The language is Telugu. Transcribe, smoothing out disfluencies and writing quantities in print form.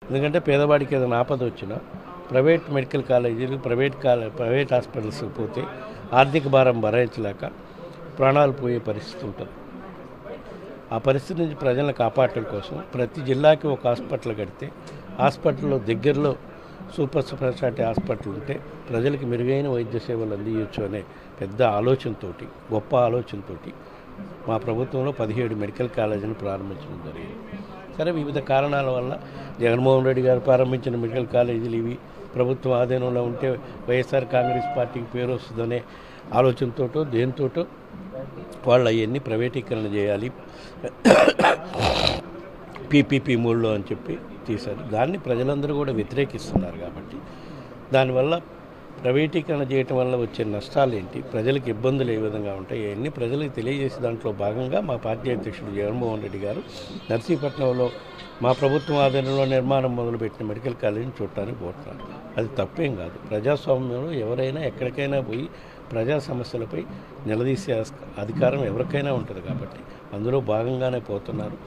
ఎందుకంటే పేదవాడికి ఏదైనా ఆపద వచ్చినా ప్రైవేట్ మెడికల్ కాలేజీలు ప్రైవేట్ హాస్పిటల్స్కి పోతే ఆర్థిక భారం భరించలేక ప్రాణాలు పోయే పరిస్థితి ఉంటుంది. ఆ పరిస్థితి నుంచి ప్రజలను కాపాడటం కోసం ప్రతి జిల్లాకి ఒక హాస్పిటల్ కడితే హాస్పిటల్లో దగ్గరలో సూపర్ స్పెషాలిటీ హాస్పిటల్ ఉంటే ప్రజలకు మెరుగైన వైద్య సేవలు అందించవచ్చు అనే పెద్ద ఆలోచనతోటి, గొప్ప ఆలోచనతోటి మా ప్రభుత్వంలో 17 మెడికల్ కాలేజీలు ప్రారంభించడం జరిగింది. సరే, వివిధ కారణాల వల్ల జగన్మోహన్ రెడ్డి గారు ప్రారంభించిన మెడికల్ కాలేజీలు ఇవి ప్రభుత్వం ఆధీనంలో ఉంటే వైఎస్ఆర్ కాంగ్రెస్ పార్టీకి పేరు వస్తుందనే ఆలోచనతోటో దేనితోటో వాళ్ళు అవన్నీ ప్రైవేటీకరణ చేయాలి పీపీపీ మోడ్లో అని చెప్పి తీశారు. దాన్ని ప్రజలందరూ కూడా వ్యతిరేకిస్తున్నారు. కాబట్టి దానివల్ల ప్రైవేటీకరణ చేయటం వల్ల వచ్చే నష్టాలు ఏంటి, ప్రజలకు ఇబ్బందులు ఏ విధంగా ఉంటాయి, ఇవన్నీ ప్రజలకు తెలియజేసే దాంట్లో భాగంగా మా పార్టీ అధ్యక్షుడు జగన్మోహన్ రెడ్డి గారు నర్సీపట్నంలో మా ప్రభుత్వం ఆధీనంలో నిర్మాణం మొదలుపెట్టిన మెడికల్ కాలేజీని చూడటానికి పోతున్నారు. అది తప్పేం కాదు. ప్రజాస్వామ్యంలో ఎవరైనా ఎక్కడికైనా పోయి ప్రజా సమస్యలపై నిలదీసే అధికారం ఎవరికైనా ఉంటుంది. కాబట్టి అందులో భాగంగానే పోతున్నారు.